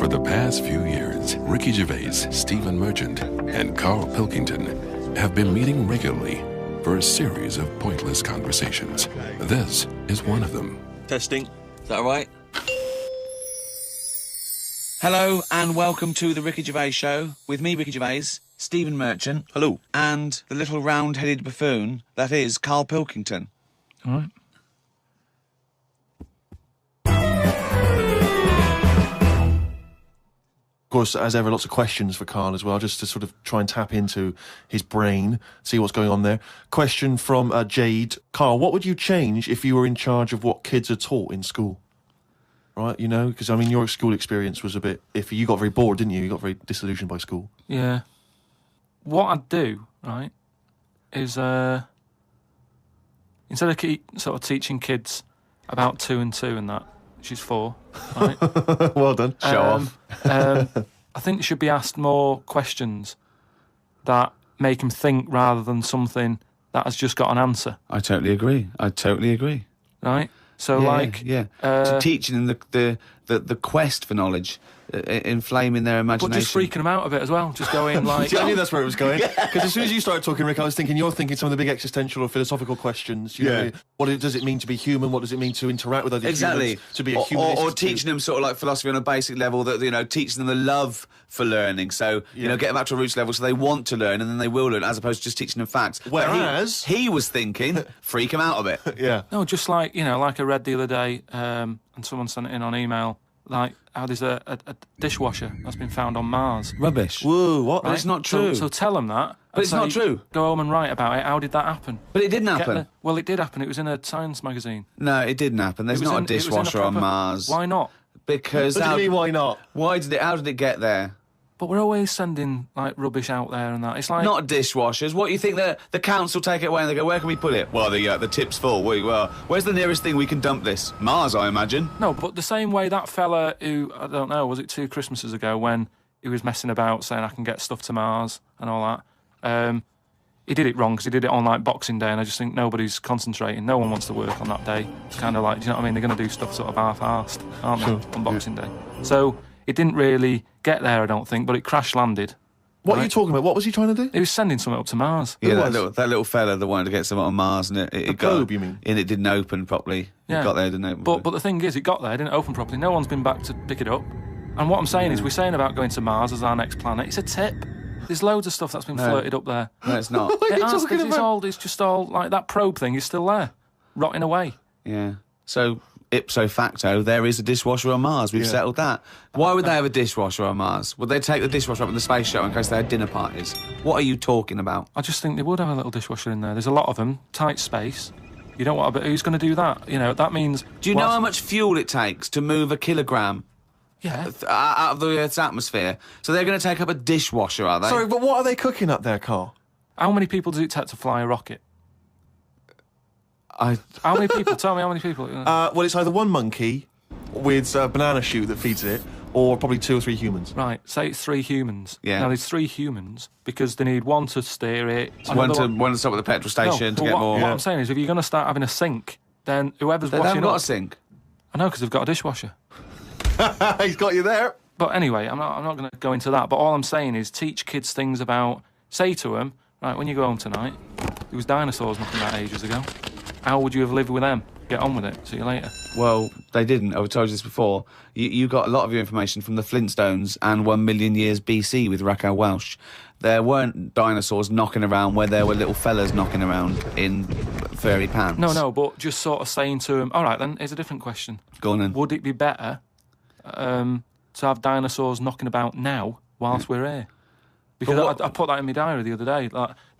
For the past few years, Ricky Gervais, Stephen Merchant, and Karl Pilkington have been meeting regularly for a series of pointless conversations. This is one of them. Testing. Is that all right? Hello and welcome to the Ricky Gervais Show with me, Ricky Gervais, Stephen Merchant. Hello. And the little round-headed buffoon that is Karl Pilkington. All right. Of course, as ever, lots of questions for Karl as well, just to sort of try and tap into his brain, see what's going on there. Question from Jade. Karl, what would you change if you were in charge of what kids are taught in school? Right, you know, because, I mean, your school experience was a bit iffy. You got very bored, didn't you? You got very disillusioned by school. Yeah. What I'd do, right, is instead of sort of teaching kids about 2 and 2 and that, she's 4, right? Well done. Show off. I think they should be asked more questions that make them think rather than something that has just got an answer. I totally agree. Right? So, to teaching them the quest for knowledge, inflaming their imagination. But just freaking them out a bit as well, just going like... See, I knew that's where it was going. Because as soon as you started talking, Rick, I was thinking you're thinking some of the big existential or philosophical questions. You know, what does it mean to be human? What does it mean to interact with other humans? To be a human. Or teaching them sort of like philosophy on a basic level, that, you know, teaching them the love for learning. So, you know, get them back to a roots level so they want to learn and then they will learn, as opposed to just teaching them facts. Whereas... He was thinking, freak them out a bit. Yeah. No, just like, you know, like I read the other day, and someone sent it in on email, like how there's a dishwasher that's been found on Mars. Rubbish. Whoa, what? But it's not true. So tell them that. But it's not true. Go home and write about it. How did that happen? But it didn't happen. Well, it did happen. It was in a science magazine. No, it didn't happen. There's not a dishwasher on Mars. Why not? Because... What do you mean, why not? How did it get there? But we're always sending, like, rubbish out there and that. It's like... Not dishwashers. What do you think the council take it away and they go, where can we put it? Well, the tip's full. Well, where's the nearest thing we can dump this? Mars, I imagine. No, but the same way that fella who, I don't know, was it 2 Christmases ago when he was messing about saying I can get stuff to Mars and all that, he did it wrong because he did it on, like, Boxing Day, and I just think nobody's concentrating. No one wants to work on that day. It's kind of like, do you know what I mean? They're going to do stuff sort of half-arsed, aren't they, on Boxing Day? So... it didn't really get there, I don't think, but it crash-landed. What are you talking about? What was he trying to do? He was sending something up to Mars. Yeah, that little fella that wanted to get something on Mars, and it got... globe, you mean? And it didn't open properly. Yeah. It got there, didn't open. But the thing is, it got there, it didn't open properly. No one's been back to pick it up. And what I'm saying is, we're saying about going to Mars as our next planet. It's a tip. There's loads of stuff that's been flirted up there. No, it's not. It's just all, like, that probe thing is still there, rotting away. Yeah. So... ipso facto, there is a dishwasher on Mars. We've settled that. Why would they have a dishwasher on Mars? Would they take the dishwasher up in the space shuttle in case they had dinner parties? What are you talking about? I just think they would have a little dishwasher in there. There's a lot of them, tight space. You don't want to... Who's going to do that? You know, that means... Do you know how much fuel it takes to move a kilogram out of the Earth's atmosphere? So they're going to take up a dishwasher, are they? Sorry, but what are they cooking up there, Karl? How many people does it take to fly a rocket? How many people? Tell me how many people. Well, it's either one monkey with a banana shoot that feeds it, or probably 2 or 3 humans. Right, say it's 3 humans. Yeah. Now, there's 3 humans because they need one to steer it. One to stop at the petrol station to get more... What I'm saying is, if you're going to start having a sink, then whoever's they washing haven't got a sink. I know, because they've got a dishwasher. He's got you there. But anyway, I'm not going to go into that. But all I'm saying is, teach kids things about... Say to them, right, when you go home tonight, there was dinosaurs knocking about ages ago. How would you have lived with them? Get on with it. See you later. Well, they didn't. I've told you this before. You got a lot of your information from the Flintstones and 1 million years BC with Raquel Welch. There weren't dinosaurs knocking around where there were little fellas knocking around in furry pants. No, but just sort of saying to them, all right, then, here's a different question. Go on then. Would it be better to have dinosaurs knocking about now whilst we're here? Because I put that in my diary the other day,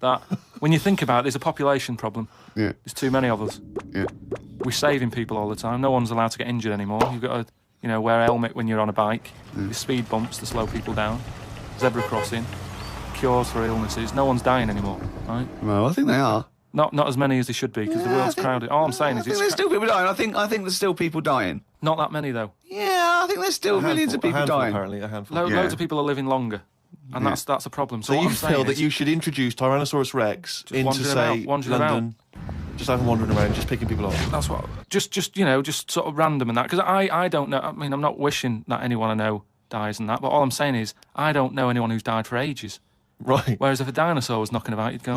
that when you think about it, there's a population problem. Yeah. There's too many of us. Yeah. We're saving people all the time. No one's allowed to get injured anymore. You've got to, wear a helmet when you're on a bike. There's speed bumps to slow people down. Zebra crossing. Cures for illnesses. No one's dying anymore, right? Well, I think they are. Not as many as they should be, because the world's crowded. All I'm saying is... I think there's still people dying. I think there's still people dying. Not that many, though. Yeah, I think there's still millions of people dying. Apparently, a handful. Loads of people are living longer. And that's a problem. So you feel that you should introduce Tyrannosaurus Rex into, say, London, just have them wandering around, just picking people off. That's what... Just sort of random and that. Because I don't know... I mean, I'm not wishing that anyone I know dies and that. But all I'm saying is, I don't know anyone who's died for ages. Right. Whereas if a dinosaur was knocking about, you'd go,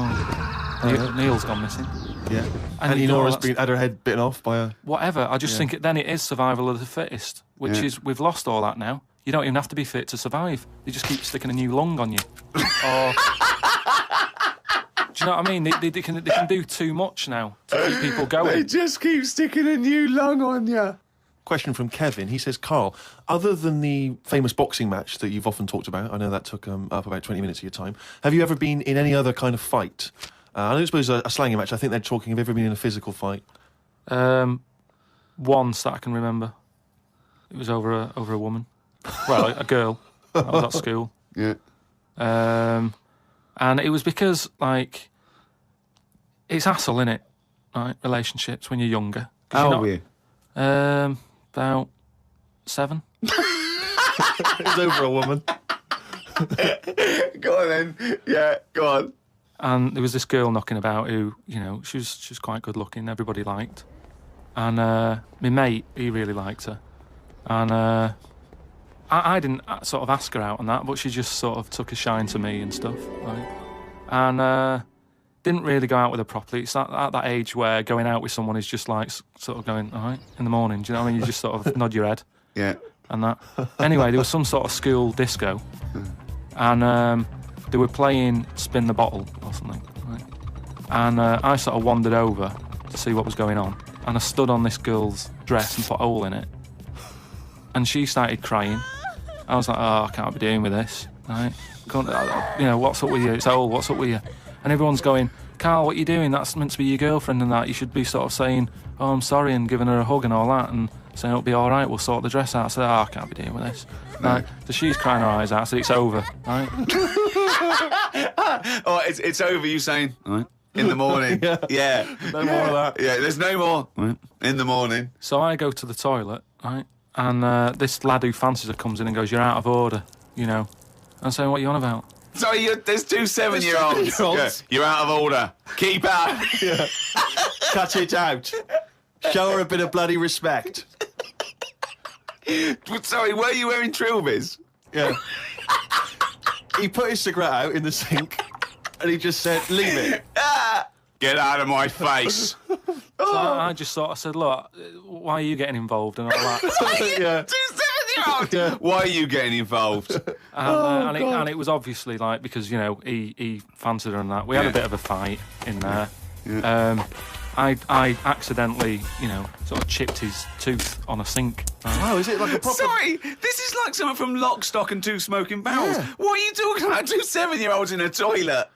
Neil's gone missing. Yeah. And And you go, Enora's had her head bitten off by a... Whatever. I just think then it is survival of the fittest, which is, we've lost all that now. You don't even have to be fit to survive. They just keep sticking a new lung on you. Or... Do you know what I mean? They can do too much now to keep people going. They just keep sticking a new lung on you. Question from Kevin. He says, Karl, other than the famous boxing match that you've often talked about, I know that took up about 20 minutes of your time, have you ever been in any other kind of fight? I don't suppose a slangy match. I think they're talking, have you ever been in a physical fight? Once that I can remember. It was over a woman. Well, a girl. I was at school. Yeah. And it was because, like, it's hassle, innit? Right, relationships when you're younger. How old were you? About 7. It was over a woman. Go on then. Yeah, go on. And there was this girl knocking about who, you know, she was quite good looking, everybody liked. And my mate, he really liked her. And I didn't sort of ask her out on that, but she just sort of took a shine to me and stuff. Right? And didn't really go out with her properly. It's at that age where going out with someone is just like sort of going, all right, in the morning. Do you know what I mean? You just sort of nod your head. Yeah. And that. Anyway, there was some sort of school disco. And they were playing Spin the Bottle or something. Right? And I sort of wandered over to see what was going on. And I stood on this girl's dress and put a hole in it. And she started crying. I was like, oh, I can't be doing with this. Right? You know, what's up with you? It's old, what's up with you? And everyone's going, Karl, what are you doing? That's meant to be your girlfriend and that. You should be sort of saying, oh, I'm sorry, and giving her a hug and all that, and saying it'll be all right, we'll sort the dress out. I said, oh, I can't be dealing with this. Right? So she's crying her eyes out. I said, it's over, right? Oh, it's over, you saying, all right, in the morning. Yeah. No more of that. Yeah, there's no more. Right. In the morning. So I go to the toilet, right? And this lad who fancies her comes in and goes, you're out of order, you know. I'm saying, what are you on about? Sorry, there's 2 7-year-olds. Yeah, you're out of order. Keep out. Yeah. Cut it out. Show her a bit of bloody respect. Sorry, were you wearing trilbies? Yeah. He put his cigarette out in the sink and he just said, leave it. Get out of my face. So I just sort of said, look, why are you getting involved and all that? Yeah. 2 7-year-olds. Yeah. Why are you getting involved? And it was obviously like, because, you know, he fancied her and that. We had a bit of a fight in there. Yeah. I accidentally, you know, sort of chipped his tooth on a sink. Oh, is it like a proper... Sorry, this is like someone from Lock, Stock and Two Smoking Barrels. Yeah. What are you talking about? 2 7-year-olds in a toilet.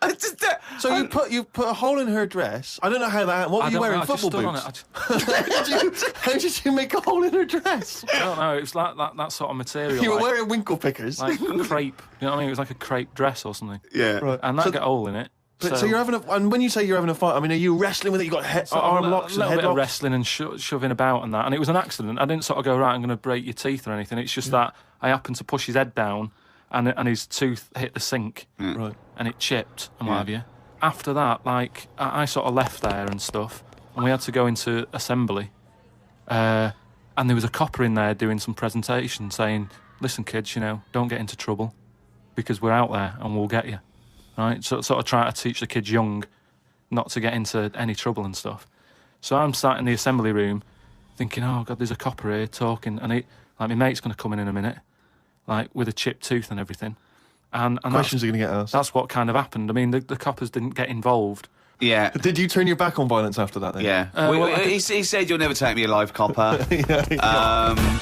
So you put a hole in her dress. I don't know how that... What were you wearing? Football boots? How did you make a hole in her dress? I don't know. It was like that sort of material. You were wearing winkle pickers. Like crepe. You know what I mean? It was like a crepe dress or something. Yeah. Right. And that got a hole in it. So you're having and when you say you're having a fight, I mean, are you wrestling with it? You got arm locks and a little head bit locks? of wrestling and shoving about and that, and it was an accident. I didn't sort of go, right, I'm going to break your teeth or anything. It's just that I happened to push his head down, and his tooth hit the sink, right, and it chipped and what have you. After that, like I sort of left there and stuff, and we had to go into assembly, and there was a copper in there doing some presentation saying, "Listen, kids, you know, don't get into trouble, because we're out there and we'll get you." Right, so sort of try to teach the kids young not to get into any trouble and stuff. So I'm sat in the assembly room thinking, oh, God, there's a copper here talking. And like my mate's going to come in a minute, like with a chipped tooth and everything. And questions are going to get asked. That's what kind of happened. I mean, the coppers didn't get involved. Yeah. Did you turn your back on violence after that then? Yeah. He said, you'll never take me alive, copper. So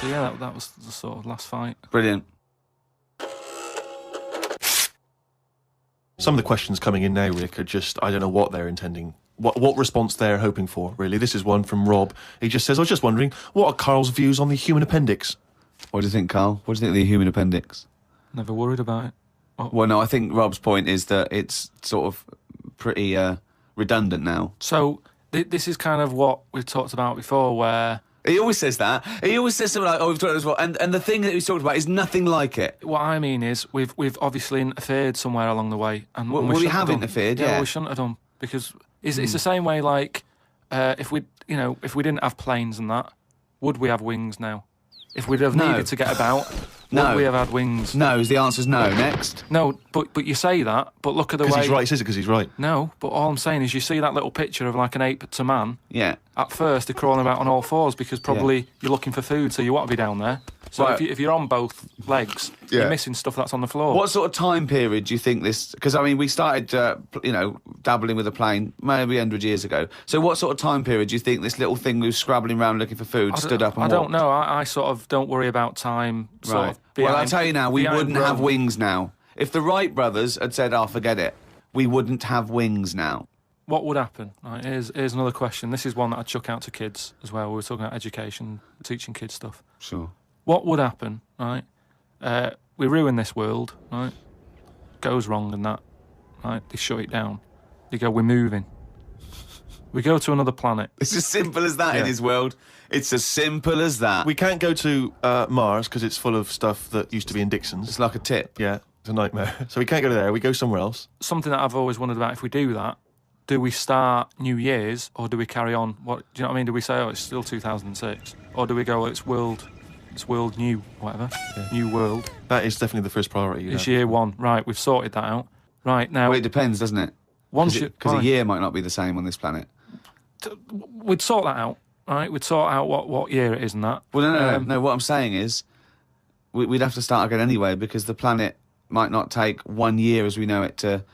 yeah, that was the sort of last fight. Brilliant. Some of the questions coming in now, Rick, are just, I don't know what they're intending, what response they're hoping for, really. This is one from Rob. He just says, I was just wondering, what are Karl's views on the human appendix? What do you think, Karl? What do you think of the human appendix? Never worried about it. Well, no, I think Rob's point is that it's sort of pretty redundant now. So this is kind of what we've talked about before, where... He always says that. He always says something like, oh, we've talked about this before. And the thing that he's talked about is nothing like it. What I mean is, we've obviously interfered somewhere along the way. And we have interfered, yeah. We shouldn't have done, because it's the same way, like, if we didn't have planes and that, would we have wings now? If we'd have needed to get about, No. Would we have had wings? No, the answer's no. Next. No, but you say that, but look at the Because way... he's right, he says it because he's right. No, but all I'm saying is you see that little picture of like an ape to man. Yeah. At first, they're crawling about on all fours because probably you're looking for food, so you want to be down there. So Right. if you're on both legs, you're missing stuff that's on the floor. What sort of time period do you think this... Because, I mean, we started, dabbling with a plane maybe 100 years ago. So what sort of time period do you think this little thing who's scrabbling around looking for food stood up and I don't walked? know. I sort of don't worry about time. Sort of Well, behind- I'll tell you now, we behind wouldn't have Rome. wings now. If the Wright brothers had said, oh, forget it, we wouldn't have wings now. What would happen? Right, here's another question. This is one that I'd chuck out to kids as well. We were talking about education, teaching kids stuff. Sure. What would happen, right? We ruin this world, right? Goes wrong and that, right? They shut it down. They go, we're moving. We go to another planet. It's as simple as that in his world. It's as simple as that. We can't go to Mars because it's full of stuff that used to be in Dixon's. It's like a tip. Yeah, it's a nightmare. So we can't go there. We go somewhere else. Something that I've always wondered about, if we do that, do we start New Year's or do we carry on? What do you know what I mean? Do we say, oh, it's still 2006? Or do we go, it's world new, whatever, new world? That is definitely the first priority. It's year one. Right, we've sorted that out. Right, now... Well, it depends, doesn't it? Because a year might not be the same on this planet. We'd sort that out, right? We'd sort out what year it is and that. Well, no. What I'm saying is we'd have to start again anyway because the planet might not take 1 year as we know it to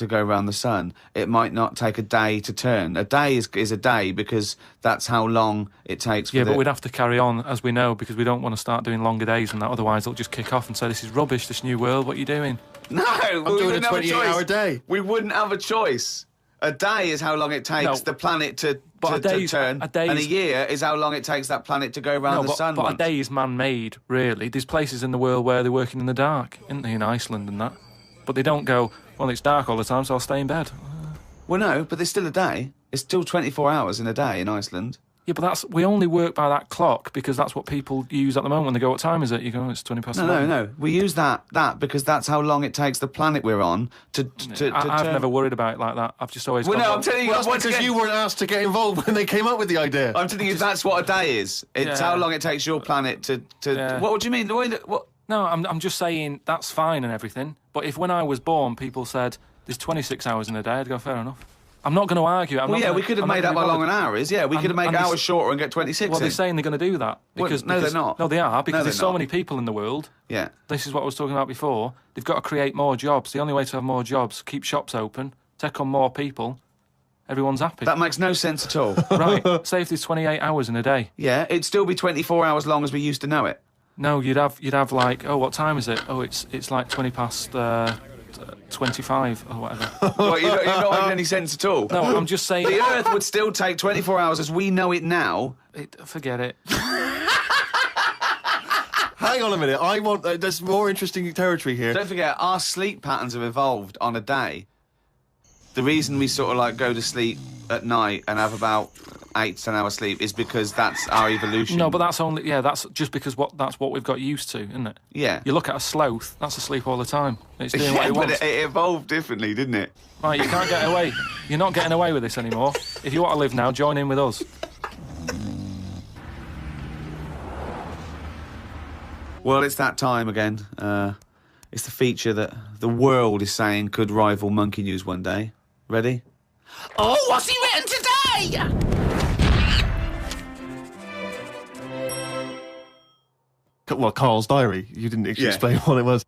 go around the sun. It might not take a day to turn. A day is a day because that's how long it takes. Yeah, but we'd have to carry on as we know because we don't want to start doing longer days and that. Otherwise, they'll just kick off and say, "This is rubbish. This new world. What are you doing?" No, I'm doing a 28-hour day. We wouldn't have a choice. A day is how long it takes the planet to turn, and a year is how long it takes that planet to go around the sun. But a day is man-made, really. There's places in the world where they're working in the dark, isn't there, in Iceland and that? But they don't go, well, it's dark all the time, so I'll stay in bed. Well, no, but there's still a day. It's still 24 hours in a day in Iceland. Yeah, but we only work by that clock because that's what people use at the moment when they go, what time is it? You go, it's 20 past 11. No. We use that because that's how long it takes the planet we're on to I've never worried about it like that. I've just always Well, no, I'm telling you... Well, that's because you weren't asked to get involved when they came up with the idea. I'm telling you, that's what a day is. It's how long it takes your planet to... What do you mean? What? No, I'm just saying that's fine and everything. But if when I was born, people said, there's 26 hours in a day, I'd go, fair enough. I'm not going to argue. We could have made up how long an hour is. Yeah, we could have made hours shorter and get 26 Well, they're saying they're going to do that. Because no, they're not. No, they are, because there's so many people in the world. Yeah. This is what I was talking about before. They've got to create more jobs. The only way to have more jobs, keep shops open, take on more people. Everyone's happy. That makes no sense at all. Right. Say if there's 28 hours in a day. Yeah, it'd still be 24 hours long as we used to know it. No, you'd have like, oh, what time is it? Oh, it's like 20 past 25 or whatever. Well, you're not making any sense at all. No, I'm just saying... The Earth would still take 24 hours as we know it now. Forget it. Hang on a minute. I want... there's more interesting territory here. Don't forget, our sleep patterns have evolved on a day. The reason we sort of like go to sleep at night and have about 8 to 10 hours sleep is because that's our evolution. No, but that's only... Yeah, that's just because that's what we've got used to, isn't it? Yeah. You look at a sloth, that's asleep all the time. It's doing what it wants. But it evolved differently, didn't it? Right, you can't get away. You're not getting away with this anymore. If you want to live now, join in with us. Well, it's that time again. It's the feature that the world is saying could rival Monkey News one day. Ready? Oh, what's he written today? Well, Karl's diary. You didn't actually explain what it was.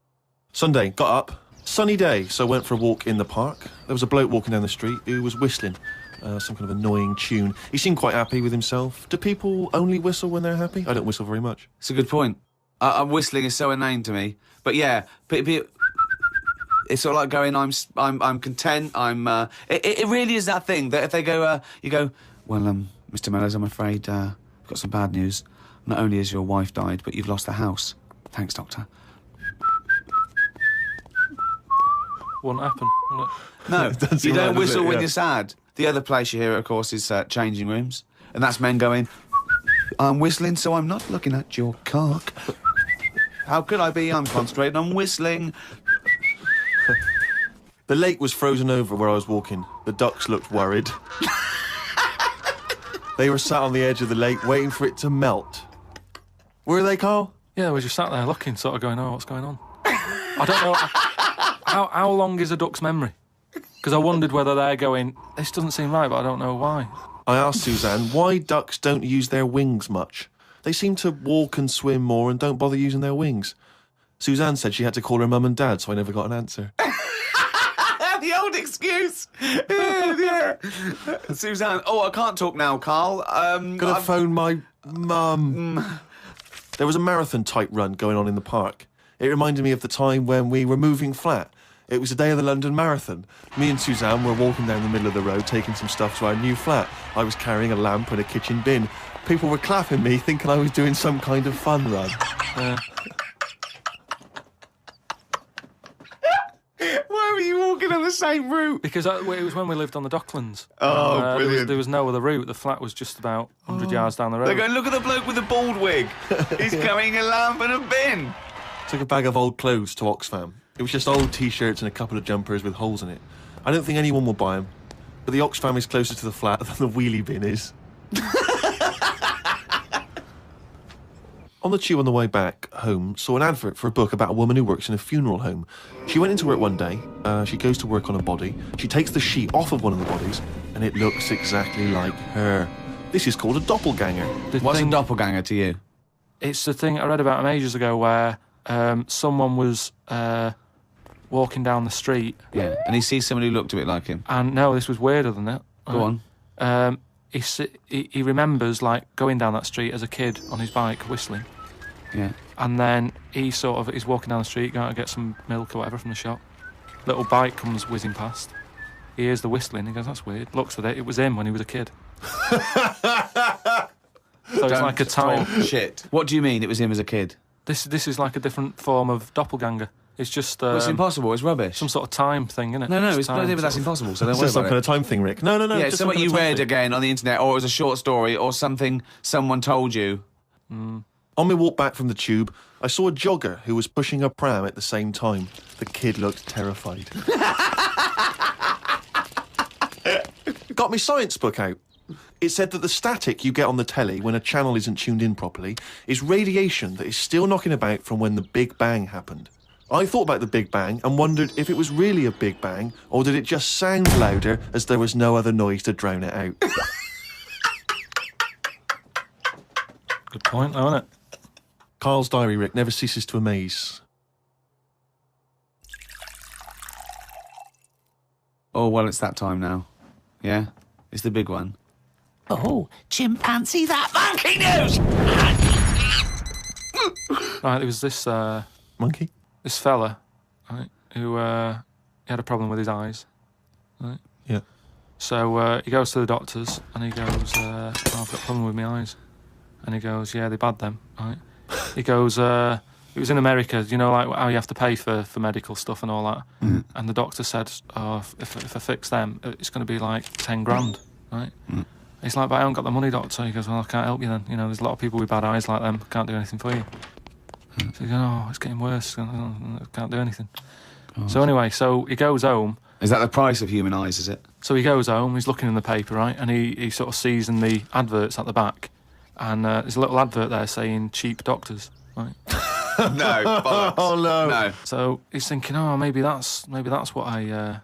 Sunday, got up. Sunny day, so went for a walk in the park. There was a bloke walking down the street who was whistling some kind of annoying tune. He seemed quite happy with himself. Do people only whistle when they're happy? I don't whistle very much. It's a good point. Whistling is so inane to me. But yeah, it's sort of like going, I'm content. It really is that thing that if they go, you go, well, Mr. Mellors, I'm afraid I've got some bad news. Not only has your wife died, but you've lost the house. Thanks, doctor. Wouldn't happen, would it? No, Doesn't you seem don't right, does whistle it? when Yeah. you're sad. The other place you hear it, of course, is changing rooms. And that's men going, I'm whistling, so I'm not looking at your cock. How could I be? I'm concentrating on whistling. The lake was frozen over where I was walking. The ducks looked worried. They were sat on the edge of the lake waiting for it to melt. Were they, Karl? Yeah, we just sat there looking, sort of going, oh, what's going on? I don't know. How long is a duck's memory? Because I wondered whether they're going, this doesn't seem right, but I don't know why. I asked Suzanne why ducks don't use their wings much. They seem to walk and swim more and don't bother using their wings. Suzanne said she had to call her mum and dad, so I never got an answer. The old excuse. Yeah. Suzanne, I can't talk now, Karl. Gotta phone my mum. There was a marathon type run going on in the park. It reminded me of the time when we were moving flat. It was the day of the London Marathon. Me and Suzanne were walking down the middle of the road taking some stuff to our new flat. I was carrying a lamp and a kitchen bin. People were clapping me, thinking I was doing some kind of fun run. Why were you walking on the same route? Because it was when we lived on the Docklands. Oh, brilliant. There was no other route. The flat was just about 100 yards down the road. They're going, look at the bloke with the bald wig. He's carrying a lamp and a bin. Took a bag of old clothes to Oxfam. It was just old T-shirts and a couple of jumpers with holes in it. I don't think anyone will buy them, but the Oxfam is closer to the flat than the wheelie bin is. On the tube on the way back home, saw an advert for a book about a woman who works in a funeral home. She went into work one day, she goes to work on a body, she takes the sheet off of one of the bodies, and it looks exactly like her. This is called a doppelganger. What's a doppelganger to you? It's the thing I read about him ages ago where someone was walking down the street. Yeah, and he sees somebody who looked a bit like him. And no, this was weirder than that. Go on. He remembers, like, going down that street as a kid on his bike, whistling. Yeah. And then he's walking down the street, going to get some milk or whatever from the shop. Little bike comes whizzing past. He hears the whistling, he goes, that's weird. Looks at it, it was him when he was a kid. So it's like a time. Shit. What do you mean it was him as a kid? This is like a different form of doppelganger. It's just... it's impossible, it's rubbish. Some sort of time thing, isn't it? No, it's time, but that's impossible, so don't It's worry just some about kind it. of time thing, Rick. No. Yeah, it's just something you kind of time read thing. again on the internet, or it was a short story, or something someone told you. On my walk back from the tube, I saw a jogger who was pushing a pram at the same time. The kid looked terrified. Got my science book out. It said that the static you get on the telly when a channel isn't tuned in properly is radiation that is still knocking about from when the Big Bang happened. I thought about the Big Bang and wondered if it was really a Big Bang or did it just sound louder as there was no other noise to drown it out. Good point, though, isn't it? Karl's diary, Rick, never ceases to amaze. Oh, well, it's that time now. Yeah? It's the big one. Oh, chimpanzee, that monkey news! Right, there was this Monkey? this fella, right, who he had a problem with his eyes. Right? Yeah. So he goes to the doctors and he goes, I've got a problem with my eyes. And he goes, yeah, they bad them, right? He goes, it was in America, you know, like how you have to pay for medical stuff and all that. Mm. And the doctor said, oh, if I fix them, it's going to be like 10 grand, right? Mm. He's like, but I haven't got the money, doctor. He goes, well, I can't help you then. You know, there's a lot of people with bad eyes like them. Can't do anything for you. So he goes, oh, it's getting worse. I can't do anything. So anyway, so he goes home. Is that the price of human eyes, is it? So he goes home, he's looking in the paper, right? And he sort of sees in the adverts at the back. And there's a little advert there saying cheap doctors, right? No, bollocks. Oh, no. No. So he's thinking, oh, maybe that's what I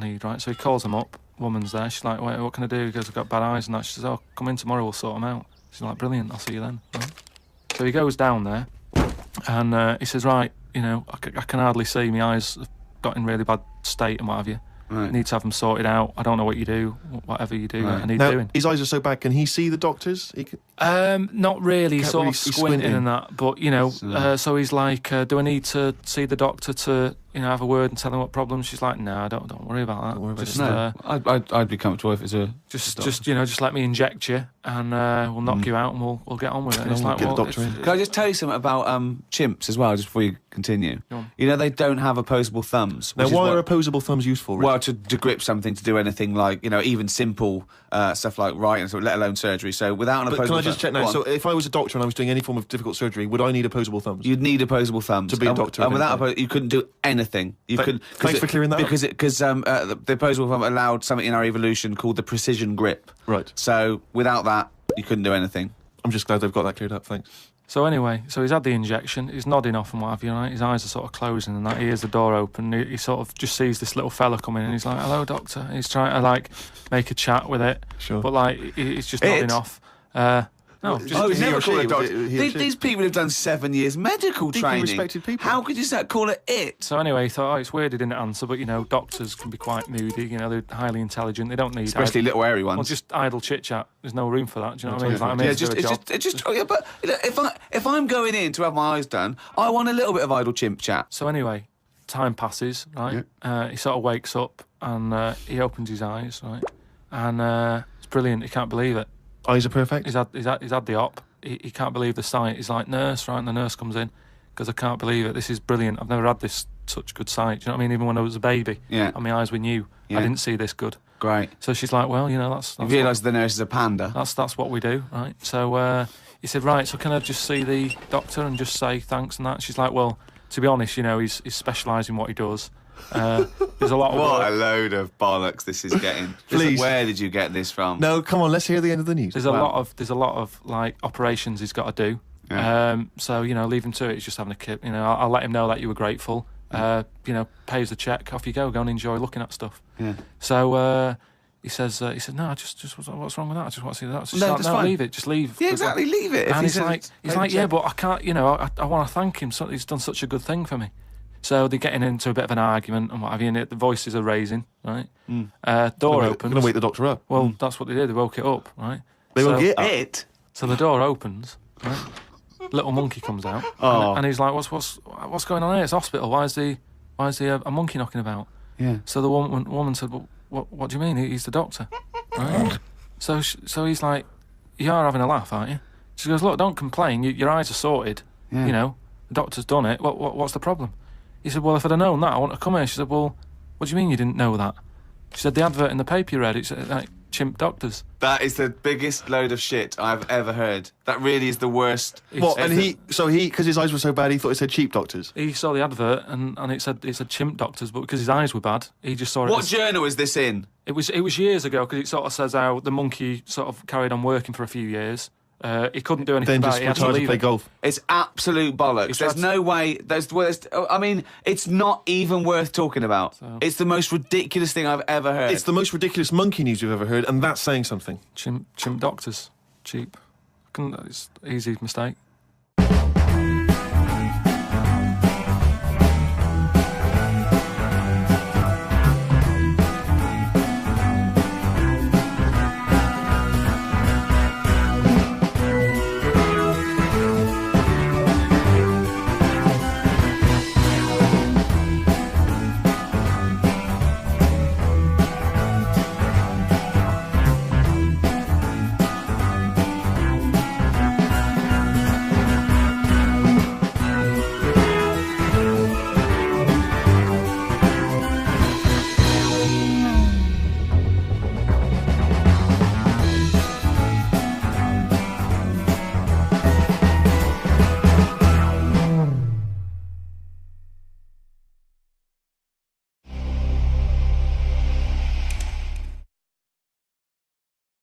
need, right? So he calls them up. Woman's there. She's like, wait, what can I do? He goes, I've got bad eyes and that. She says, oh, come in tomorrow, we'll sort them out. She's like, brilliant, I'll see you then. Right? So he goes down there and he says, right, you know, I can hardly see. My eyes have got in really bad state and what have you. Right. Need to have them sorted out. I don't know what you do, whatever you do, Right. I need Now, doing. his eyes are so bad, can he see the doctors? He can... Not really, Can't sort really- of he's squinting squinting. and that, but, you know, so he's like, do I need to see the doctor to, you know, have a word and tell him what problem? She's like, no, don't worry about that. Don't worry about just, No, I'd be comfortable if it's a... just you know, just let me inject you and we'll knock you out and we'll get on with it. And it's We'll like, get the well, doctor in. Can I just tell you something about chimps as well, just before you continue? Go on. You know, they don't have opposable thumbs. Now, which is why what- are opposable thumbs useful, Rick? Well, to grip something, to do anything like, you know, even simple stuff like writing, so let alone surgery. So without an But opposable can I just check thumb- now? Go So on. if I was a doctor and I was doing any form of difficult surgery, would I need opposable thumbs? You'd need opposable thumbs To be a And- doctor, And without eventually. you couldn't do anything. You couldn't. Thanks for clearing that up. Because the opposable thumb allowed something in our evolution called the precision grip. Right. So without that, you couldn't do anything. I'm just glad they've got that cleared up, thanks. So anyway, so he's had the injection, he's nodding off and what have you, right? His eyes are sort of closing and that. He hears the door open, he sort of just sees this little fella come in and he's like, hello, doctor. And he's trying to, like, make a chat with it. Sure. But, like, he's just nodding off. No, just... Oh, he never or call she, it doctor. was it he or she? These people have done 7 years medical Deeply training. respected people. How could you call it it? So anyway, he thought, it's weird he didn't answer, but, you know, doctors can be quite moody, you know, they're highly intelligent, they don't need... Especially little airy ones. Well, just idle chit-chat. There's no room for that, do you know what I mean? It's like, I'm Yeah, here to do a job. but if I'm going in to have my eyes done, I want a little bit of idle chimp chat. So anyway, time passes, right? He sort of wakes up and he opens his eyes, right? And it's brilliant, he can't believe it. Eyes are perfect. He's had the op. He can't believe the sight. He's like, nurse, right? And the nurse comes in because I can't believe it. This is brilliant. I've never had this such good sight. Do you know what I mean? Even when I was a baby, Yeah. and my eyes were new, Yeah. I didn't see this good. Great. So she's like, well, you know, that's You realise the nurse is a panda. that's what we do, right? So he said, right, so can I just see the doctor and just say thanks and that? She's like, well, to be honest, you know, he's specialised in what he does. There's a lot of What work. a load of bollocks this is getting. Please. Where did you get this from? No, come on, let's hear the end of the news. There's a lot of like operations he's got to do. Yeah. So you know, leave him to it. He's just having a kip. You know, I'll let him know that you were grateful. You know, pays the check. Off you go. Go and enjoy looking at stuff. Yeah. So he said, no, just what's wrong with that? I just want to see that. So she's No, like, that's no, fine. leave it. Just leave. Yeah, exactly. Leave it. If And he he's says like, it's paid yeah, check. but I can't. You know, I want to thank him. So he's done such a good thing for me. So they're getting into a bit of an argument and what have you, and the voices are raising, right? Door I'm opens. going to wake the doctor up. Well, that's what they did. They woke it up, right? They So- woke it up. It. So the door opens, right? Little monkey comes out, Oh. and he's like, "What's going on here? It's a hospital. Why is there a monkey knocking about?" Yeah. So the woman said, "Well, what do you mean? He's the doctor." Right? so he's like, "You are having a laugh, aren't you?" She goes, "Look, don't complain. Your eyes are sorted. Yeah. You know, the doctor's done it. What's the problem?" He said, "Well, if I'd have known that, I wouldn't have come here." She said, "Well, what do you mean you didn't know that?" She said, "The advert in the paper you read, it's like chimp doctors." That is the biggest load of shit I've ever heard. That really is the worst. What? And because his eyes were so bad, he thought it said cheap doctors. He saw the advert and it said chimp doctors, but because his eyes were bad, he just saw it. What journal is this in? It was years ago because it sort of says how the monkey sort of carried on working for a few years. He couldn't do anything Then about just it. He had to retired to leave play it. golf. It's absolute bollocks. It's There's abs- no way. I mean, it's not even worth talking about. It's the most ridiculous thing I've ever heard. It's the most ridiculous monkey news you've ever heard, and that's saying something. Chimp doctors, cheap. It's easy mistake.